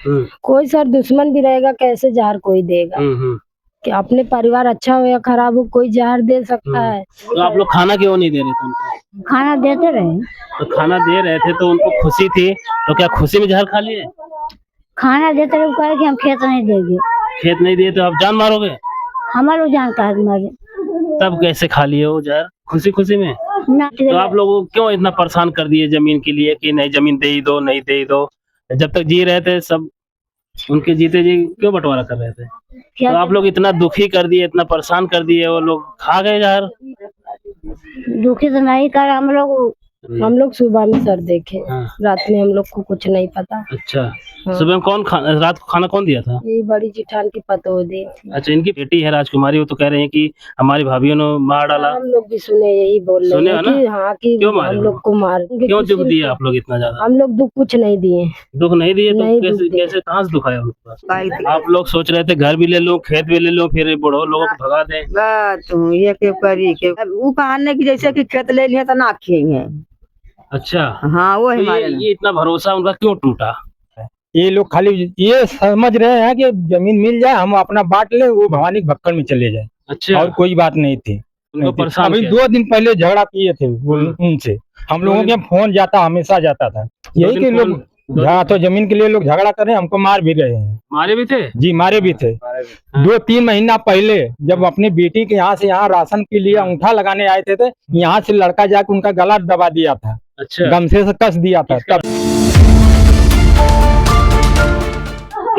कोई सर दुश्मन भी रहेगा, कैसे जहर कोई देगा? कि अपने परिवार अच्छा हो या खराब हो, कोई जहर दे सकता है। तो आप लोग खाना क्यों नहीं दे रहे थे उनको? खाना देते रहे। तो खाना दे रहे थे तो उनको खुशी थी, तो क्या खुशी में जहर खा लिए? खाना देते रहे, कहे कि हम खेत नहीं देंगे। खेत नहीं दिए तो आप जान मारोगे? हमारे जानता है मारे। तब कैसे खा लिए वो जहर खुशी खुशी में? तो आप लोगों को क्यों इतना परेशान कर दिए जमीन के लिए कि नहीं जमीन दे ही दो, नहीं दे ही दो? जब तक जी रहे थे सब उनके जीते जी क्यों बंटवारा कर रहे थे? तो आप लोग इतना दुखी कर दिए, इतना परेशान कर दिए, वो लोग खा गए जहर। दुखी तो नहीं कर, हम लोग सुबह में सर देखे। रात में हम लोग को कुछ नहीं पता। अच्छा। सुबह में रात को खाना कौन दिया था? ये बड़ी जेठान की पतो दी थी। अच्छा, इनकी बेटी है राजकुमारी, वो तो कह रहे हैं कि हमारी भाभीयों ने मार डाला। हम लोग भी सुने, यही बोल रहे हैं कि हाँ कि हम लोग को मार। क्यों दुख दिए आप लोग इतना ज्यादा? हम लोग दुख कुछ नहीं दिए। दुख नहीं दिए तो कैसे कहाँ से दुख आया उनके पास? आप लोग सोच रहे थे घर भी ले लो, खेत भी ले लो, फिर बूढ़ो लोगों को भगा दें। तुम ये क्यों करी के वो कहानी की जैसे कि खेत ले लिए तो ना खेंगे। अच्छा। हाँ वो तो ये इतना भरोसा उनका क्यों टूटा? ये लोग खाली ये समझ रहे हैं कि जमीन मिल जाए, हम अपना बांट ले, वो भवानी भक्कड़ में चले जाए। अच्छा। और कोई बात नहीं थी। अभी 2 दिन पहले झगड़ा किए थे उनसे। हम लोगों के फोन जाता, हमेशा जाता था। यही कि लोग तो जमीन के लिए लोग झगड़ा कर रहे हैं, हमको मार भी रहे हैं। मारे भी थे? जी मारे भी थे। 2-3 महीना पहले जब अपनी बेटी के यहाँ से यहाँ राशन के लिए अंगूठा लगाने आए थे, यहाँ से लड़का जाकर उनका गला दबा दिया था। अच्छा। गमछे से कस दिया था। तब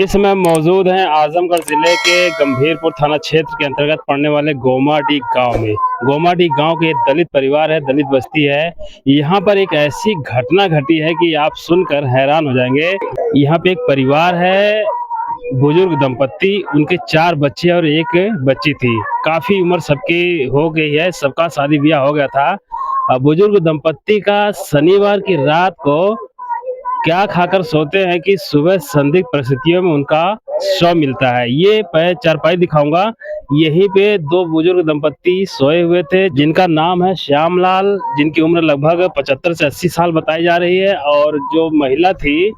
इस समय मौजूद हैं आजमगढ़ जिले के गंभीरपुर थाना क्षेत्र के अंतर्गत पड़ने वाले गोमाडी गांव में। गोमाडी गांव के दलित परिवार है, दलित बस्ती है। यहाँ पर एक ऐसी घटना घटी है कि आप सुनकर हैरान हो जाएंगे। यहाँ पे एक परिवार है, बुजुर्ग दंपत्ति, उनके 4 बच्चे और 1 बच्ची थी। काफी उम्र सबकी हो गई है, सबका शादी ब्याह हो गया था। बुजुर्ग दंपत्ति का शनिवार की रात को क्या खाकर सोते हैं कि सुबह संदिग्ध परिस्थितियों में उनका शव मिलता है। ये चारपाई दिखाऊंगा, यहीं पे 2 बुजुर्ग दंपत्ति सोए हुए थे जिनका नाम है श्यामलाल, जिनकी उम्र लगभग 75 से 80 साल बताई जा रही है। और जो महिला थी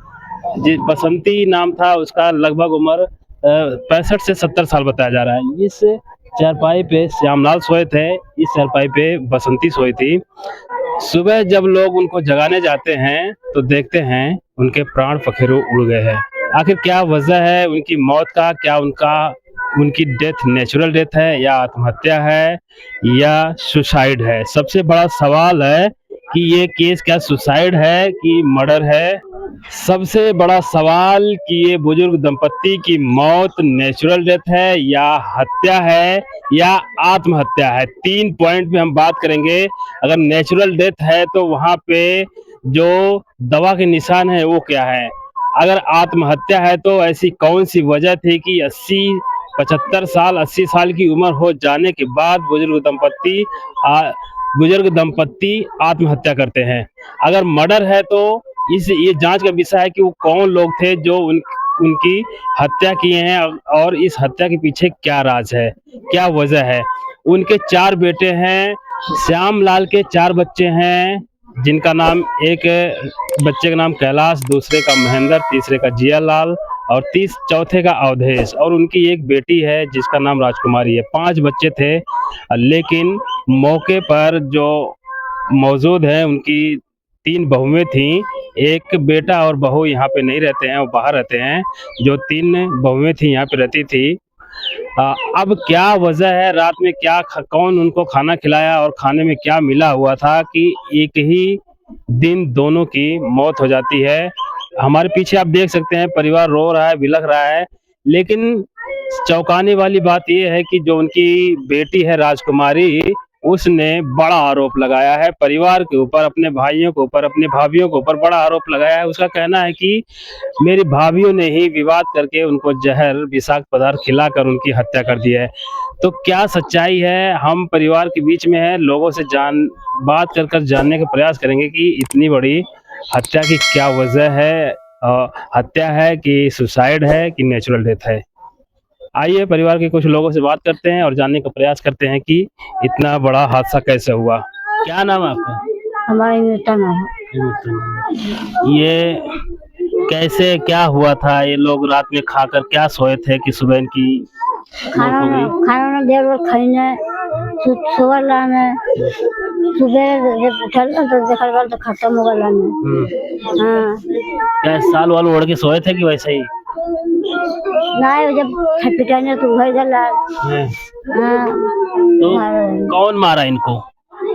बसंती नाम था उसका, लगभग उम्र 65 से 70 साल बताया जा रहा है। इस चारपाई पे श्यामलाल सोए थे, इस चारपाई पे बसंती सोई थी। सुबह जब लोग उनको जगाने जाते हैं तो देखते हैं उनके प्राण पखेरु उड़ गए हैं। आखिर क्या वजह है उनकी मौत का? क्या उनकी डेथ नेचुरल डेथ है या आत्महत्या है या सुसाइड है? सबसे बड़ा सवाल है कि ये केस क्या सुसाइड है कि मर्डर है? सबसे बड़ा सवाल कि ये बुजुर्ग दंपत्ति की मौत नेचुरल डेथ है या हत्या है या आत्महत्या है। 3 पॉइंट पे हम बात करेंगे। अगर नेचुरल डेथ है तो वहां पे जो दवा के निशान है वो क्या है? अगर आत्महत्या है तो ऐसी कौन सी वजह थी कि 80 साल की उम्र हो जाने के बाद बुजुर्ग दंपत्ति आत्महत्या करते हैं? अगर मर्डर है तो ये जांच का विषय है कि वो कौन लोग थे जो उनकी हत्या किए हैं और इस हत्या के पीछे क्या राज है, क्या वजह है। उनके 4 बेटे हैं। श्यामलाल के 4 बच्चे हैं जिनका नाम, एक बच्चे का नाम कैलाश, दूसरे का महेंद्र, तीसरे का जियालाल और चौथे का अवधेश। और उनकी एक बेटी है जिसका नाम राजकुमारी है। 5 बच्चे थे, लेकिन मौके पर जो मौजूद है उनकी 3 बहुएं थीं। एक बेटा और बहू यहाँ पे नहीं रहते हैं, वो बाहर रहते हैं। जो 3 बहुएं थी यहाँ पे रहती थी। अब क्या वजह है, रात में कौन उनको खाना खिलाया और खाने में क्या मिला हुआ था कि एक ही दिन दोनों की मौत हो जाती है। हमारे पीछे आप देख सकते हैं परिवार रो रहा है, बिलख रहा है। लेकिन चौंकाने वाली बात यह है कि जो उनकी बेटी है राजकुमारी, उसने बड़ा आरोप लगाया है परिवार के ऊपर, अपने भाइयों के ऊपर, अपनी भाभियों के ऊपर बड़ा आरोप लगाया है। उसका कहना है कि मेरी भाभियों ने ही विवाद करके उनको जहर, विषाक्त पदार्थ खिलाकर उनकी हत्या कर दी है। तो क्या सच्चाई है? हम परिवार के बीच में है, लोगों से बात कर जानने का प्रयास करेंगे कि इतनी बड़ी हत्या की क्या वजह है। हत्या है कि सुसाइड है कि नेचुरल डेथ है? आइए परिवार के कुछ लोगों से बात करते हैं और जानने का प्रयास करते हैं कि इतना बड़ा हादसा कैसे हुआ। क्या नाम है आपका? हमारा बेटा नाम है। ये कैसे क्या हुआ था? ये लोग रात में खाकर क्या सोए थे कि सुबह इनकी मौत हो गई? खाना देर रात खाइने सुबह लाने सुबह जब उठल ना तो देखल गल तो खत्म हो गल हाँ क्या साल वाल ओढ़ के सोए थे कि वैसे ही? नहीं जब पिटाने तो घर गल हैं? हाँ तो कौन मारा इनको?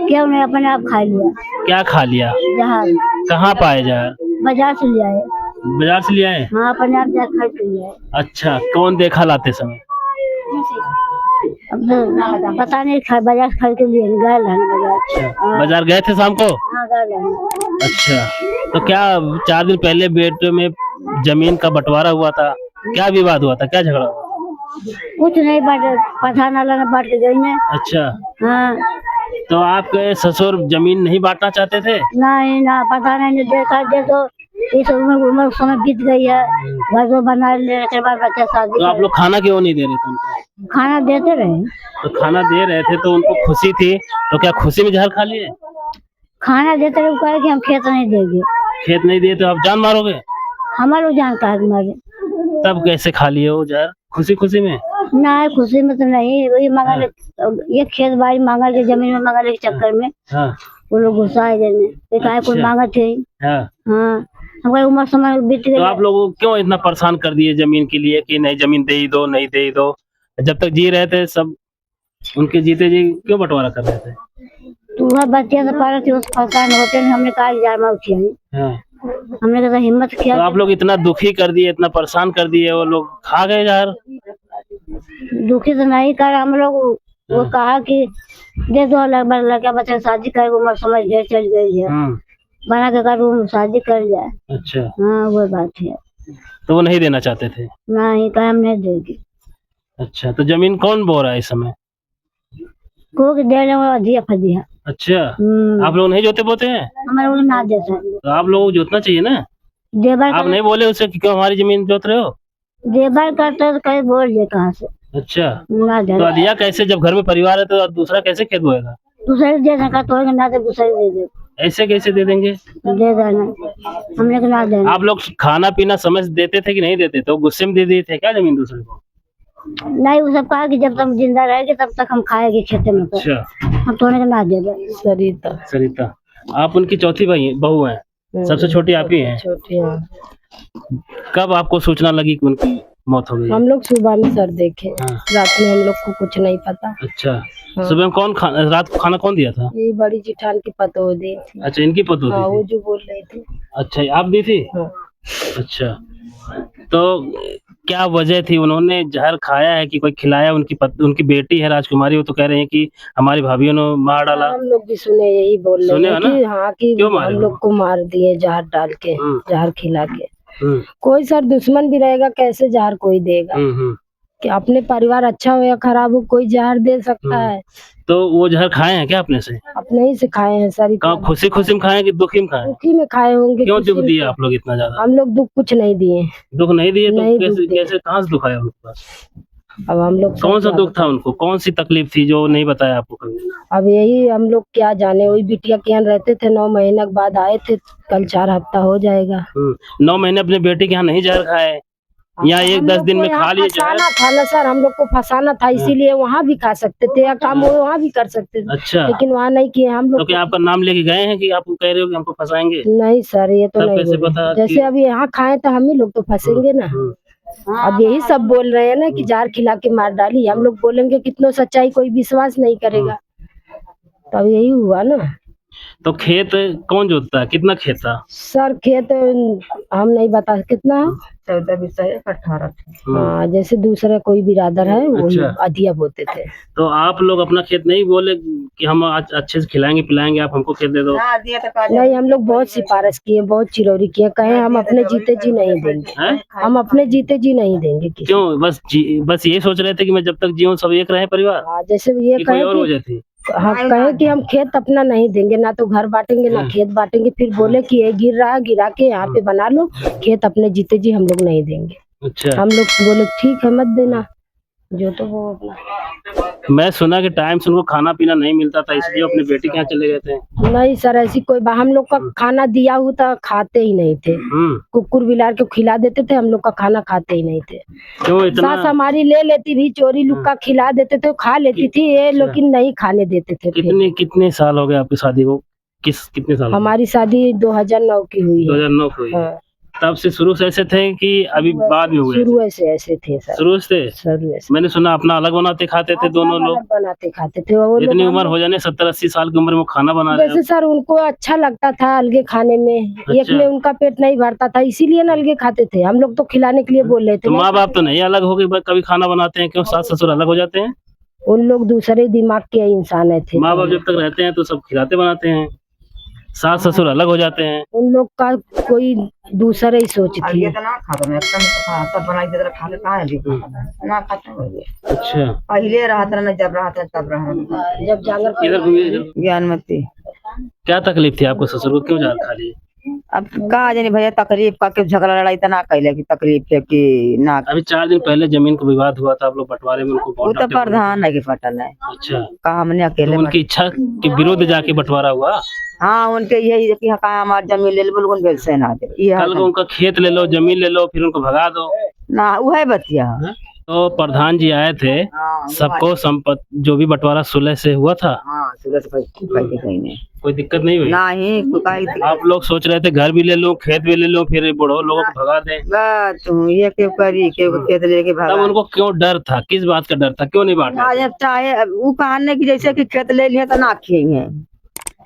क्यों नहीं अपने आप खा लिया क्या खा लिया? जहाज कहाँ पाए जहर? बाजार से ले आए बाजार से ले आए? हाँ अपने आप जहर खा के ले आए अच्छा, कौन देखा लाते समय? अब तो पता नहीं खा बाजार से खा के लिए गए बाजार बाजार गए थे शाम को? हाँ गए अच्छा, तो क्या 4 दिन पहले बेटे में जमीन का बंटवारा हुआ था? क्या विवाद हुआ था? क्या झगड़ा हुआ था? कुछ नहीं पता नाला ने बांट के गई ने अच्छा, हाँ तो आपके ससुर जमीन नहीं बांटना चाहते थे? नहीं ना पता नहीं देखा दे तो इस उम्र समय बीत गई है घर को बना लेने के बाद बच्चा शादी तो आप लोग खाना क्यों नहीं दे रहे थे उनको? खाना देते रहे तो खाना दे रहे थे तो उनको खुशी थी, तो क्या खुशी में जहर खा लिए? खाना देते रहे कहे कि हम खेत नहीं देंगे खेत नहीं दिए तो आप जान मारोगे? हमारे जान का मारे तब कैसे खा लिए वो जहर खुशी खुशी में? नहीं खुशी में तो नहीं वही मंगल ये खेत बाड़ी मंगल के जमीन में मंगल के चक्कर में हाँ वो लोग गुस्सा है जने कहे कोई मांगा थे हाँ। हाँ हमारी उम्र समय बीत तो गई आप लोगों को क्यों इतना परेशान कर दिए जमीन के लिए कि नहीं जमीन दे ही दो, नहीं दे ही दो? जब तक जी रहे थे सब उनके जीते जी क्यों बंटवारा कर रहे थे? तो वह बच्चे से पा रहे थे उस परेशान होते हमने कहा जार उठिया हाँ। हमने कहा हिम्मत किया तो आप लोग इतना दुखी कर दिए, इतना परेशान कर दिए, वो लोग खा गए जहर? दुखी तो नहीं कर हम लोग वो कहा कि दे दो लड़का बच्चा शादी कर उम्र समझ ढेर चल गई है बना के कर वो शादी कर जाए। अच्छा, हाँ वो बात है तो वो नहीं देना चाहते थे? नहीं कहा हम नहीं देंगे। अच्छा, तो जमीन कौन बो रहा है इस समय? को दे रहे वो अधिया फदिया अच्छा, आप लोग नहीं जोते बोते हैं? हमारे लोग ना देता तो आप लोगों को जोतना चाहिए ना? देवर आप नहीं बोले उसे कि क्यों हमारी जमीन जोत रहे हो? देवर करता तो कहीं बोल दे कहाँ से अच्छा, ना दे तो अधिया कैसे? जब घर में परिवार है तो दूसरा कैसे खेत बोएगा? दूसरे दे देगा तो ना दे दूसरे दे दे ऐसे कैसे दे देंगे? दे देना हमने को ना देना। आप लोग खाना पीना समझ देते थे कि नहीं देते? तो गुस्से में दे दिए थे क्या जमीन दूसरे को? नहीं वो सब कहा कि जब तक जिंदा रहेगी तब तक हम खाएंगे खेते में तो अच्छा, हम तोड़ने को ना देंगे। सरिता सरिता आप उनकी चौथी बहू हैं, सबसे छोटी आप ही हैं? छोटी कब आपको सूचना लगी कि उनकी मौत हो गई? हम लोग सुबह में सर देखे रात में हम लोग को कुछ नहीं पता। अच्छा, सुबह में कौन रात को खाना कौन दिया था? ये बड़ी जिठान की पतो दी थी। अच्छा, इनकी पतो हाँ, दी वो थी? जो बोल रही थी। अच्छा, आप दी थी? हाँ। अच्छा, तो क्या वजह थी? उन्होंने जहर खाया है कि कोई खिलाया? उनकी बेटी है राजकुमारी, वो तो कह रहे हैं कि हमारी भाभीयों ने मार डाला। हम लोग भी सुने यही बोल रहे हैं कि हाँ कि हम लोग को मार दिए जहर डाल के जहर खिला के। कोई सर दुश्मन भी रहेगा कैसे जहर कोई देगा? कि अपने परिवार अच्छा हो या खराब हो कोई जहर दे सकता है? तो वो जहर खाए हैं क्या अपने से? अपने ही से खाए हैं सर। खुशी खुशी में खाए कि दुखी में खाए? दुखी में खाए होंगे। क्यों दुख दिए आप लोग इतना ज्यादा? हम लोग दुख कुछ नहीं दिए। दुख नहीं दिए तो कैसे कहाँ से दुख आया उनके पास? अब हम लोग कौन सा दुख था उनको? कौन सी तकलीफ थी जो नहीं बताया आपको कभी? अब यही हम लोग क्या जाने। वही बिटिया के यहाँ रहते थे 9 महीने के बाद आए थे, कल 4 हफ्ता हो जाएगा। 9 महीने अपने बेटे के यहाँ नहीं जहर खाए? यहाँ 1-10 दिन में खा लिए जहर? था ना सर, हम लोग को फंसाना था इसीलिए वहाँ भी खा सकते थे या काम वो वहाँ भी कर सकते थे। अच्छा, लेकिन वहाँ नहीं किए हम लोग। तो क्या आपका नाम लेके गए हैं कि आप कह रहे हो कि हमको फंसाएंगे? नहीं सर, ये तो नहीं कैसे पता? जैसे अभी यहाँ खाए तो हम ही लोग तो फंसेंगे ना। अब यही सब बोल रहे हैं ना कि जहर खिला के मार डाली। हम लोग बोलेंगे कितनो सच्चाई कोई विश्वास नहीं करेगा। तो अब यही हुआ ना। तो खेत कौन जोतता है? कितना खेत था सर? खेत हम नहीं बता कितना 14-20-18। हाँ, जैसे दूसरा कोई बिरादर है वो अधिया बोते थे। तो आप लोग अपना खेत नहीं बोले कि हम अच्छे से खिलाएंगे पिलाएंगे, आप हमको खेत दे दो? नहीं, हम लोग बहुत सिफारिश किए, बहुत चिरौरी किए, कहे हम अपने जीते जी नहीं देंगे। हम अपने जीते जी नहीं देंगे। क्यों? बस ये सोच रहे थे कि मैं जब तक जीऊँ सब एक रहे परिवार? जैसे ये कहे हाँ कहे कि हम खेत अपना नहीं देंगे, ना तो घर बांटेंगे ना खेत बांटेंगे। फिर बोले कि ये गिर रहा है, गिरा के यहाँ पे बना लो, खेत अपने जीते जी हम लोग नहीं देंगे। अच्छा, हम लोग बोले ठीक है मत देना जो तो वो अपना मैं सुना कि टाइम से उनको खाना पीना नहीं मिलता था, इसलिए अपने बेटी के यहाँ चले गए थे। नहीं सर, ऐसी कोई हम लोग का खाना दिया हुआ खाते ही नहीं थे। कुकुर बिलार को खिला देते थे, हम लोग का खाना खाते ही नहीं थे। क्यों इतना? सास हमारी ले लेती भी, चोरी लुक्का खिला देते थे, खा लेती थी ये, लेकिन नहीं खाने देते थे। कितने साल हो गए आपकी शादी को? कितने साल? हमारी शादी 2009 की हुई है। 2009 की हुई है। तब से शुरू से ऐसे थे कि अभी बाद में हुए? शुरू से ऐसे थे सर। शुरू से? मैंने सुना अपना अलग बनाते खाते थे दोनों लोग? बनाते खाते थे। वो इतनी उम्र हो जाने 70-80 साल की उम्र में खाना बना रहे हैं। जैसे सर उनको अच्छा लगता था अलगे खाने में। एक में उनका पेट नहीं भरता था, इसीलिए न अलगे खाते थे। हम लोग तो खिलाने के लिए बोल रहे थे। माँ बाप तो नहीं अलग हो गए कभी खाना बनाते हैं? क्यों सास ससुर अलग हो जाते हैं? उन लोग दूसरे दिमाग के इंसान है थे। माँ बाप जब तक रहते हैं तो सब खिलाते बनाते हैं, सास ससुर अलग हो जाते हैं। उन लोग का कोई दूसरे ही सोच थी। अच्छा, पहले रहता ना, जब रहता तब रहा। जब जाकर इधर घूमिए। ज्ञानमती। क्या तकलीफ थी आपको? ससुर को क्यों जाकर खा लिए? अब कहा जानी भैया, तकलीफ का के झगड़ा लड़ाई तो ना कैले की तकलीफ है कि ना। अभी 4 दिन पहले जमीन का विवाद हुआ था, आप लोग बंटवारे में उनको वो तो प्रधान है कि पटल है। अच्छा, कहा हमने अकेले तो उनकी इच्छा के विरोध जाके बंटवारा हुआ? हाँ, उनके यही कि कहा हमारी जमीन ले लो, बेल से ना दे। कल को उनका खेत ले लो, जमीन ले लो, फिर उनको भगा दो ना, वह बतिया। तो प्रधान जी आए थे, सबको संपत्ति जो भी बंटवारा सुलह से हुआ था। सुलह से कहीं नहीं, कोई दिक्कत नहीं हुई? नहीं। आप लोग सोच रहे थे घर भी ले लो, खेत भी ले लो, फिर बूढ़ों लोगों को भगा दें? ये क्यों करी, क्यों खेत लेके भागा? तब उनको क्यों डर था? किस बात का डर था? क्यों नहीं बांटा? चाहे वो कहने की जैसे कि खेत ले लिए तो ना खिएंगे।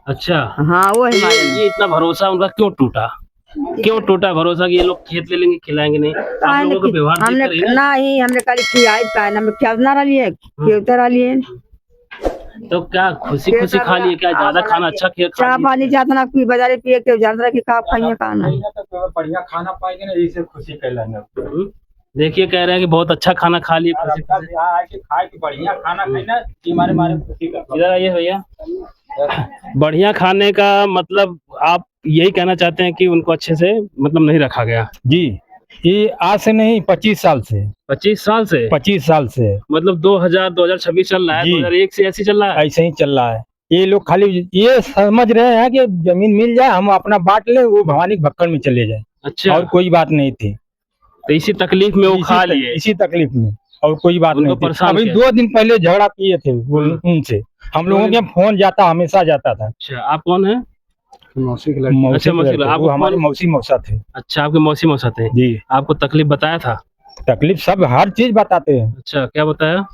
अच्छा, हाँ, वो ये इतना भरोसा उनका क्यों टूटा? क्यों टूटा भरोसा कि ये लोग खेत ले लेंगे, खिलाएंगे नहीं? आप लोगों का व्यवहार हमने नहीं, हमने खाली खिलाई का ना, क्या ना रही है, क्यों रही है। तो क्या खुशी खुशी खा लिए? क्या ज्यादा खाना अच्छा चाह पानी जाता ना, कोई बाजारे पिए के जानता कि का खाइए का ना। बढ़िया खाना पाएंगे ना, इसे खुशी कहलाएंगे। देखिए, कह रहे हैं कि बहुत अच्छा खाना खा लिए, खुशी बढ़िया खाना खाना हमारे मारे खुशी का। इधर आइए भैया। बढ़िया खाने का मतलब आप यही कहना चाहते हैं कि उनको अच्छे से मतलब नहीं रखा गया? जी, ये आज से नहीं, 25 साल से। 25 साल से? 25 साल से मतलब 2026 चल रहा है, 2001 से ऐसे चल रहा है? ऐसे ही चल रहा है। ये लोग खाली ये समझ रहे हैं कि जमीन मिल जाए, हम अपना बांट ले, वो भवानी के भक्कड़ में चले जाए। अच्छा, और कोई बात नहीं थी। तो इसी तकलीफ में वो खा लिए? इसी तकलीफ में, और कोई बात नहीं थी। अभी 2 दिन पहले झगड़ा किए थे उनसे। हम लोगों के फोन जाता, हमेशा जाता था। अच्छा, आप कौन है? मौसी के लड़के। अच्छा, वो हमारे मौसी मौसा थे। अच्छा, आपके मौसी मौसा थे जी। आपको तकलीफ बताया था? तकलीफ सब हर चीज बताते हैं। अच्छा, क्या बताया?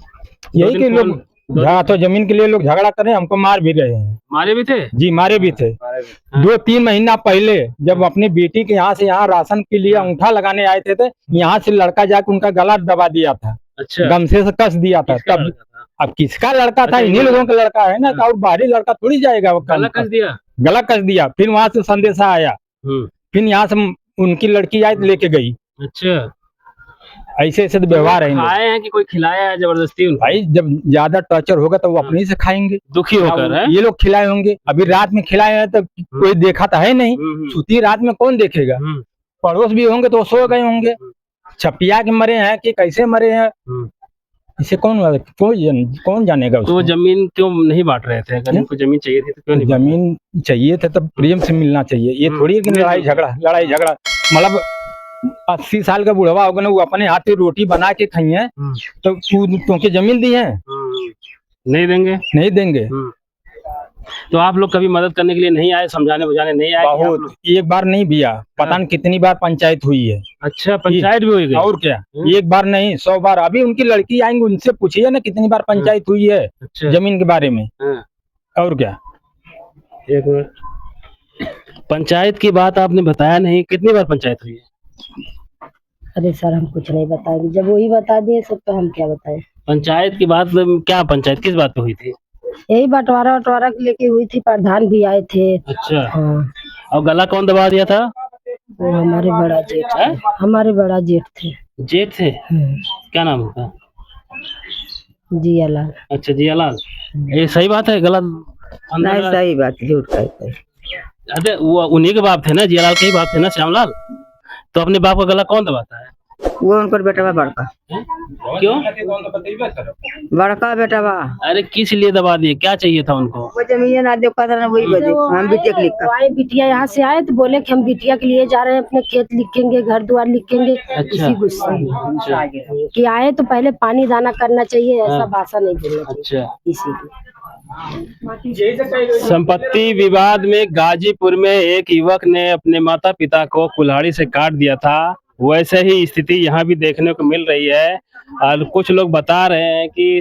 यही कि लोग तो जमीन के लिए लोग झगड़ा कर रहे हैं, हमको मार भी रहे हैं। मारे भी थे? जी, मारे भी थे। 2-3 महीना पहले जब अपनी बेटी के यहाँ से यहाँ राशन के लिए अंगूठा लगाने आए थे, यहाँ से लड़का जाके उनका गला दबा दिया था। अच्छा, गमछे से कस दिया था। तब अब किसका लड़का था? इन्हीं लोगों का लड़का है ना, और बाहरी लड़का थोड़ी जाएगा। वो गला कस दिया। फिर वहां से संदेशा आया, फिर यहाँ से उनकी लड़की आई लेके गई। अच्छा, ऐसे ऐसे व्यवहार है। खाए हैं कि कोई खिलाया है जबरदस्ती उनको? भाई जब ज्यादा टॉर्चर होगा तो वो अपने ही से खाएंगे, दुखी होकर है? ये लोग खिलाए होंगे। अभी रात में खिलाए हैं तो कोई देखा तो है नहीं, सूती रात में कौन देखेगा? पड़ोस भी होंगे तो सो गए होंगे। छपिया के मरे हैं कि कैसे मरे हैं, इसे कौन जानेगा? तो जमीन क्यों नहीं बांट रहे थे? अगर इनको जमीन चाहिए थी तो क्यों नहीं? जमीन चाहिए थे तो प्रेम से मिलना चाहिए। ये थोड़ी कि लड़ाई झगड़ा मतलब 80 साल का बुढ़वा होगा ना, वो अपने हाथ से रोटी बना के खाइए तो तुमके जमीन दी है? नहीं देंगे। तो आप लोग कभी मदद करने के लिए नहीं आए, समझाने बुझाने नहीं आए? बहुत, एक बार नहीं भैया, पता नहीं कितनी बार पंचायत हुई है। अच्छा, पंचायत भी हुई? और क्या, एक बार नहीं 100 बार। अभी उनकी लड़की आएंगे, उनसे पूछिए ना कितनी बार पंचायत हुई है जमीन के बारे में। और क्या, एक मिनट, पंचायत की बात आपने बताया नहीं, कितनी बार पंचायत हुई है? अरे सर, हम कुछ नहीं बताएंगे, जब वही बता दिए सब तो हम क्या बताएं। पंचायत की बात क्या? पंचायत किस बात पे हुई थी? यही बंटवारा लेके हुई थी, प्रधान भी आए थे। अच्छा, हाँ। और गला कौन दबा दिया था? वो हमारे बड़ा जेठ थे। हमारे बड़ा जेठ थे। जेठ थे? क्या नाम होता? जियालाल। अच्छा, जियालाल। ये सही बात है? गला नहीं, सही बात, झूठ कहते। अरे वो उन्हीं के बाप थे ना, जियालाल के ही बाप थे ना, श्यामलाल। तो अपने बाप का गला कौन दबाता है? वो उनका बेटा बड़का। क्यों? बड़का बेटा बा अरे किस लिए दबा दिए, क्या चाहिए था उनको? वो जमीन ना दे कहता ना वही बजे हम बिटिया के लिखा आए बिटिया यहाँ से आए तो बोले कि हम बिटिया के लिए जा रहे हैं, अपने खेत लिखेंगे, घर द्वार लिखेंगे। इसी गुस्से में कि आए तो पहले पानी दाना करना चाहिए, ऐसा भाषा नहीं बोलना चाहिए। अच्छा, इसीलिए संपत्ति विवाद में गाजीपुर में एक युवक ने अपने माता पिता को कुल्हाड़ी से काट दिया था, वैसे ही स्थिति यहाँ भी देखने को मिल रही है। और कुछ लोग बता रहे हैं कि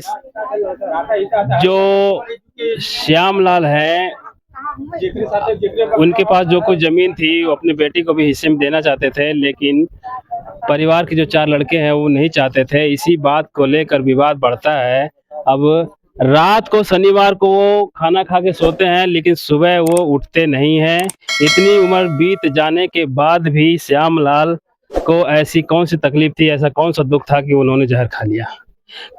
जो श्यामलाल है उनके पास जो कुछ जमीन थी वो अपनी बेटी को भी हिस्से में देना चाहते थे, लेकिन परिवार के जो 4 लड़के हैं वो नहीं चाहते थे। इसी बात को लेकर विवाद बढ़ता है। अब रात को शनिवार को वो खाना खा के सोते हैं, लेकिन सुबह वो उठते नहीं हैं। इतनी उम्र बीत जाने के बाद भी श्यामलाल को ऐसी कौन सी तकलीफ थी, ऐसा कौन सा दुख था कि उन्होंने जहर खा लिया?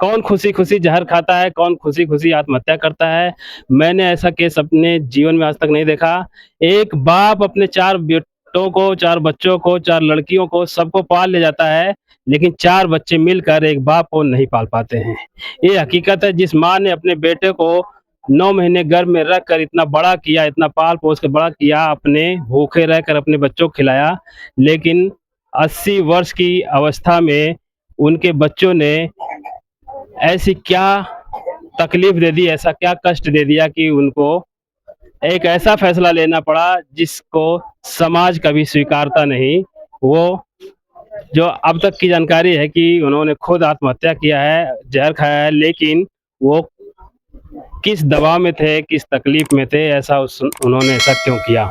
कौन खुशी खुशी जहर खाता है, कौन खुशी खुशी आत्महत्या करता है? मैंने ऐसा केस अपने जीवन में आज तक नहीं देखा। एक बाप अपने 4 बेटों को, 4 बच्चों को, 4 लड़कियों को, सबको पाल ले जाता है, लेकिन 4 बच्चे मिलकर एक बाप को नहीं पाल पाते हैं। ये हकीकत है। जिस माँ ने अपने बेटे को 9 महीने गर्भ में रख कर इतना बड़ा किया, इतना पाल पोस कर बड़ा किया, अपने भूखे रहकर अपने बच्चों को खिलाया, लेकिन 80 वर्ष की अवस्था में उनके बच्चों ने ऐसी क्या तकलीफ दे दी, ऐसा क्या कष्ट दे दिया कि उनको एक ऐसा फैसला लेना पड़ा जिसको समाज कभी स्वीकारता नहीं। वो जो अब तक की जानकारी है कि उन्होंने खुद आत्महत्या किया है, जहर खाया है, लेकिन वो किस दबाव में थे, किस तकलीफ में थे, उन्होंने ऐसा क्यों किया?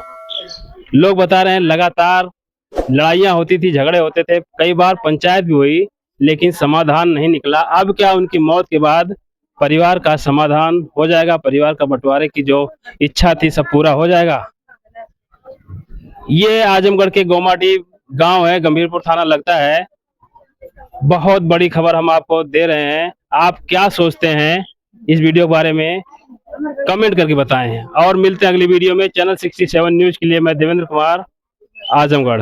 लोग बता रहे हैं लगातार लड़ाइयाँ होती थी, झगड़े होते थे, कई बार पंचायत भी हुई, लेकिन समाधान नहीं निकला। अब क्या उनकी मौत के बाद परिवार का समाधान हो जाएगा? परिवार का बंटवारे की जो इच्छा थी सब पूरा हो जाएगा? ये आजमगढ़ के गोमाटी गांव है, गंभीरपुर थाना लगता है। बहुत बड़ी खबर हम आपको दे रहे हैं। आप क्या सोचते हैं इस वीडियो के बारे में, कमेंट करके बताएं। और मिलते हैं अगली वीडियो में। चैनल 67 न्यूज के लिए मैं देवेंद्र कुमार, आजमगढ़।